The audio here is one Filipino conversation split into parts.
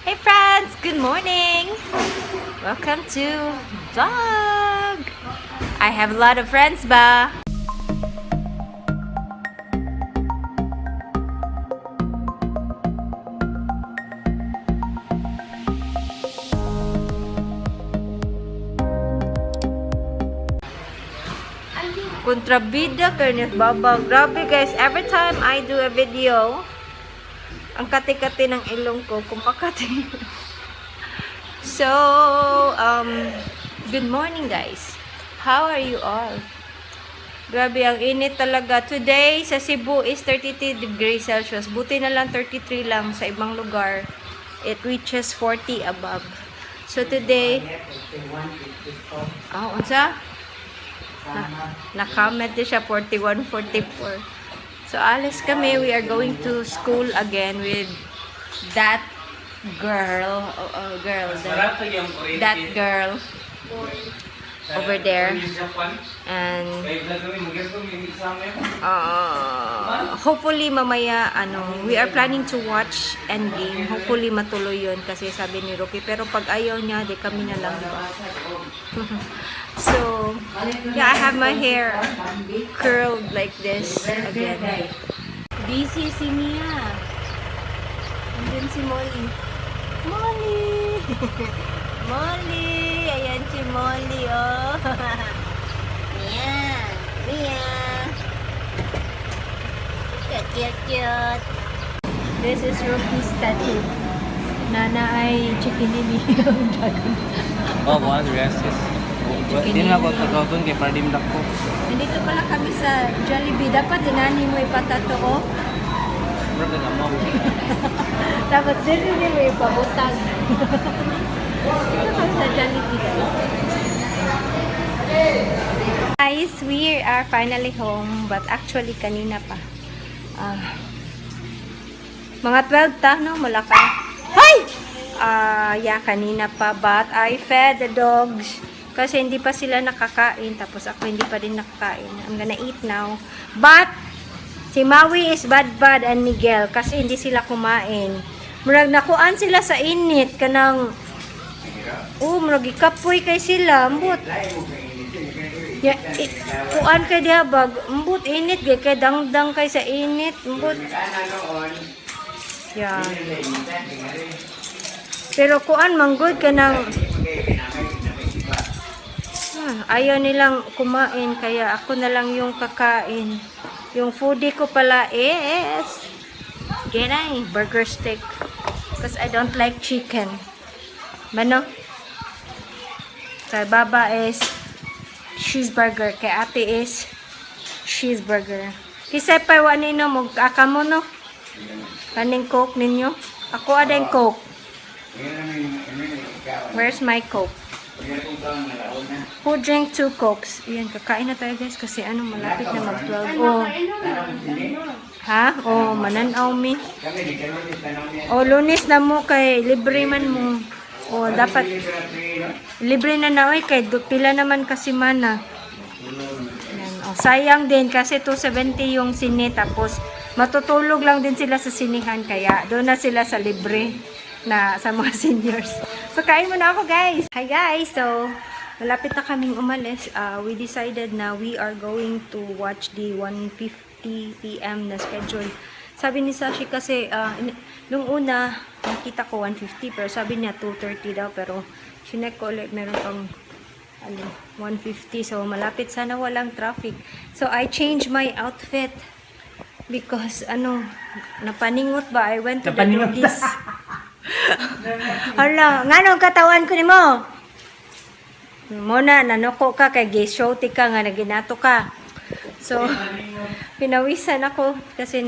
Hey friends, good morning. Welcome to vlog. I have a lot of friends ba. Kontrabida kayo baba. Grabe guys, every time I do a video, ang kati-kati ng ilong ko, kumpakati. So, good morning guys. How are you all? Grabe, ang init talaga. Today, sa Cebu is 32 degrees Celsius. Buti na lang 33 lang sa ibang lugar. It reaches 40 above. So today, unsa? Na-comment din siya 41, 44. So, alis kami. We are going to school again with that girl. That girl over there. And hopefully mamaya, we are planning to watch Endgame. Hopefully matuloy yun kasi sabi ni Rocky. Pero pag ayaw niya, di kami na lang. Diba? So, yeah, I have my hair curled like this again. Busy si Mia. And then si Molly. Molly! Molly! Ayan si Molly, oh. Mia! Mia! Cute, cute, cute. This is Rocky's tattoo. Nana ay chikinini yung dragon. Oh, buwan, reses. Hindi na ako tagawin kay Pardim Dakpo. Nandito pala kami sa Jollibee. Dapat dinani mo ipatato ko. Bro, ka mo. Tapos din mo ipabutag. Dito kami sa Jollibee guys. Guys, we are finally home. But actually, kanina pa. Mga 12 ta, no? Mula ka. Hi! Yeah, kanina pa. But I fed the dogs. Kasi hindi pa sila nakakain. Tapos ako hindi pa din nakakain. I'm gonna eat now. But, si Maui is bad and Miguel. Kasi hindi sila kumain. Murag nakuan sila sa init. Kanang, murag ikapoy kay sila. Ambot. Kuan kay dihabag. Ambot, init. Kay dangdang kay sa init. Ambot. Yan. Pero kuan, manggod ka ng ayaw nilang kumain, kaya ako na lang yung kakain. Yung foodie ko pala is burger steak. Because I don't like chicken. Mano? Kay baba is cheeseburger. Kay ate is cheeseburger. Kisay pa wanino mo akamo no? Kaning coke ninyo? Ako adeng coke. Where's my coke? Who drank 2 cokes? Yan, kakain na tayo guys kasi malapit na mag-12. Mananaw mi. Lunes na mo kay libre man mo. Dapat libre na na kay pila naman kasi mana. Yan, sayang din kasi 270 yung sine tapos matutulog lang din sila sa sinihan kaya doon na sila sa libre na sa mga seniors. So, kain muna ako, guys. Hi, guys. So, malapit na kaming umalis. We decided na we are going to watch the 1:50 p.m. na schedule. Sabi ni Sashi kasi, nung una, nakita ko 1:50, pero sabi niya 2:30 daw. Pero, sinek ko ulit, meron pang 1:50. So, malapit. Sana walang traffic. So, I changed my outfit. Because, napaningot ba? I went to the doggies. Hala, nganong katawan ko nimo? Muna nanoko ka kay gishow ka nga naginato ka. So pinawisan ako kasi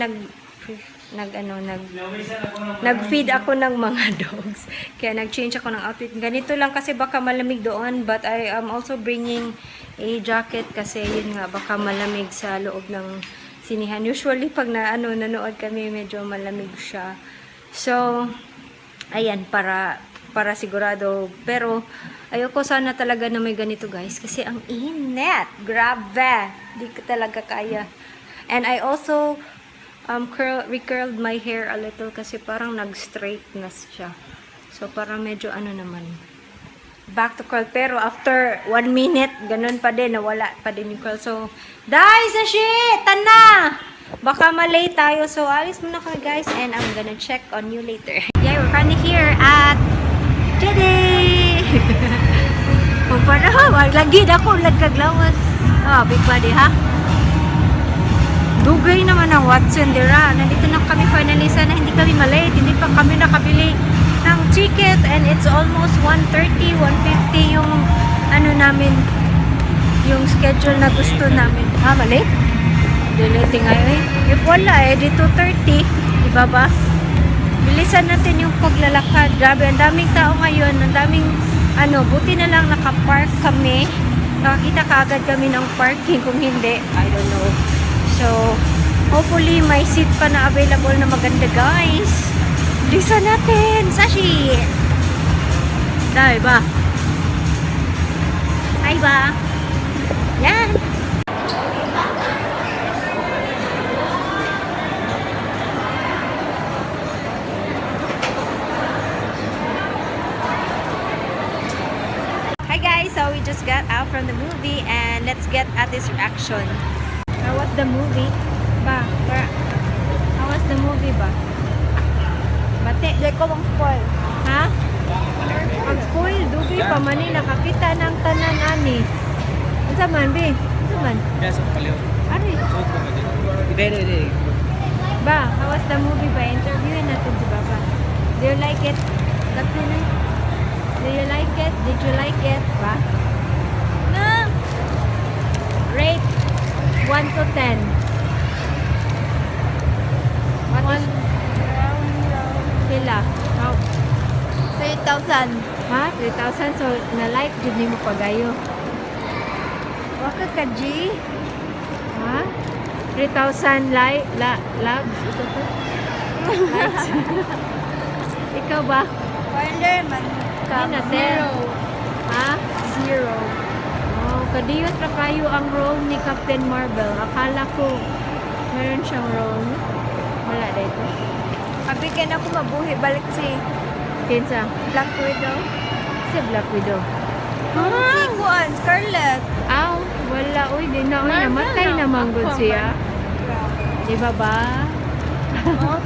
nag-feed ako ng mga dogs. Kaya nag-change ako ng outfit. Ganito lang kasi baka malamig doon, but I am also bringing a jacket kasi yun nga baka malamig sa loob ng sinihan. Usually pag nanood kami medyo malamig siya. So ayan, para sigurado. Pero, ayoko sana talaga na may ganito guys. Kasi ang init. Grabe. Di ko talaga kaya. And I also recurled my hair a little kasi parang nag-straight na siya. So, parang medyo ano naman. Back to curl. Pero after 1 minute, ganun pa din. Nawala pa din yung curl. So, guys, shit! Tana! Baka malate tayo. So, alis muna kami, guys. And I'm gonna check on you later. Yeah, we're finally here at today! Kung paano, maglagid ako. Lagkaglawas. Oh, big body, ha? Dugay naman ang Watson, dira. Nandito na kami finally. Sana hindi kami malate. Hindi pa kami nakabili ng ticket. And it's almost 1:30, 1:50 yung ano namin, yung schedule na gusto namin. Ha, malate? Delete ngayon eh. If wala eh, di 2:30. Diba ba? Bilisan natin yung paglalakad. Grabe, ang daming tao ngayon. Ang daming, buti na lang nakapark kami. Nakakita kaagad kami ng parking. Kung hindi, I don't know. So, hopefully, may seat pa na available na maganda, guys. Bilisan natin. Sashi! Dahil ba? Hi ba? Yan! Hi guys! So, we just got out from the movie and let's get at this reaction. How was the movie? Ba? How was the movie ba? Bate? Di ko bang spoil. Ha? Ang spoil, dugi pa man eh. Nakakita ng tanan ani. Ano man, be? Ano man? Yes, paliw. Ari? Hindi. Ba, how was the movie ba? Interviewin natin si Baba. Do you like it? Do you like it? Did you like it? Ba? Na! Rate 1 to 10. What is... Kila? How? 3,000. Ha? 3,000? So, na-like dyan mo pagayo. Waka ka, G? Ha? 3,000 loves? Ito to? Likes? Ikaw ba? Finder man. Kina, 10. Zero. Ha? Zero. Oh, kadiyot ra kayo ang role ni Captain Marvel. Akala ko meron siyang role. Wala dito. Abigyan ako mabuhi. Balik si Kinsa? Black Widow. Si Black Widow. Si Juan, Scarlett. Aw, wala. Uy, di na. Uy, namatay naman good siya. Di ba ba? Oh.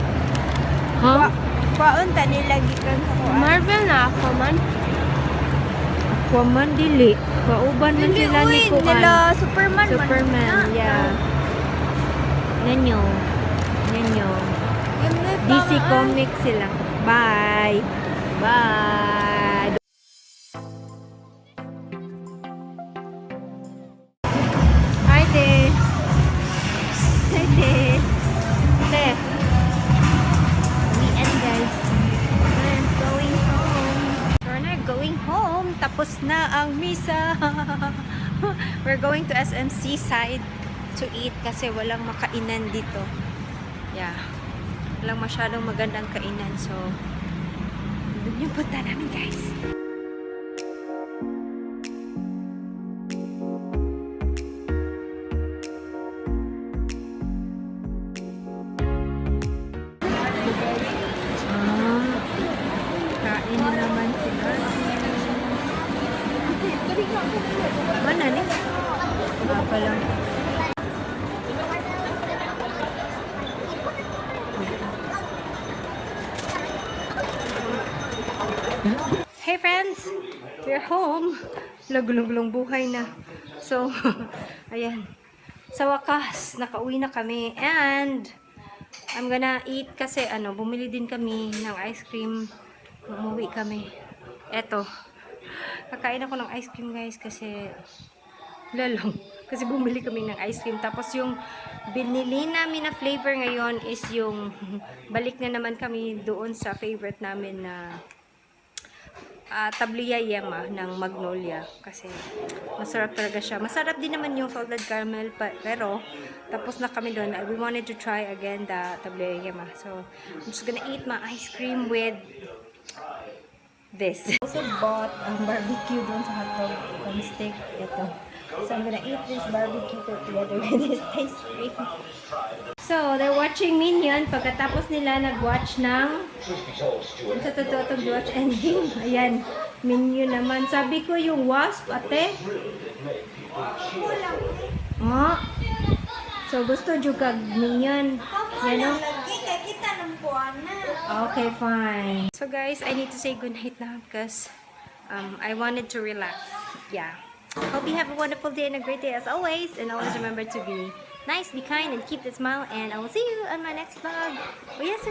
Ha? Paon ta nilagi kan sa kuan. Marvel na ako man. Aquaman dili. Kauban man Dili, sila ni uy, Kuan. nila Superman. Superman, yeah. Nanyo. DC Comics sila. Bye. Bye. Hi, Te. Hi, Te. Te. We end, guys. We're going home. We're going home. Tapos na ang misa. We're going to SMC side to eat kasi walang makainan dito. Yeah. Walang masyadong magandang kainan. So, doon yung punta namin, guys. Kain na naman sila. Mana ni? Apa lang. Hey friends! We're home. Lagulong-gulong buhay na. So, ayan. Sa wakas, nakauwi na kami. And, I'm gonna eat kasi, bumili din kami ng ice cream. Umuwi kami. Eto. Kakain ako ng ice cream, guys, kasi lalong. Kasi bumili kami ng ice cream. Tapos yung binili namin na flavor ngayon is yung balik na naman kami doon sa favorite namin na tabliya yema ng Magnolia. Kasi masarap talaga siya. Masarap din naman yung salted caramel. Pero tapos na kami doon. We wanted to try again the tabliya yema. So I'm just gonna eat my ice cream with this. Also bought barbecue doon sa hotdog stick. Ito. So I'm gonna eat this barbecue together with this ice cream. So, they're watching Minion. Pagkatapos nila nag-watch ng sa totoo watch ending. Ayan. Minion naman. Sabi ko yung wasp, ate. Oh. So, gusto juga Minion. Yan o. Lagi kay kita ng buwan na. Okay, fine. So, guys, I need to say goodnight now because I wanted to relax. Yeah. Hope you have a wonderful day and a great day as always. And always remember to be nice, be kind, and keep the smile. And I will see you on my next vlog. Oh, yes,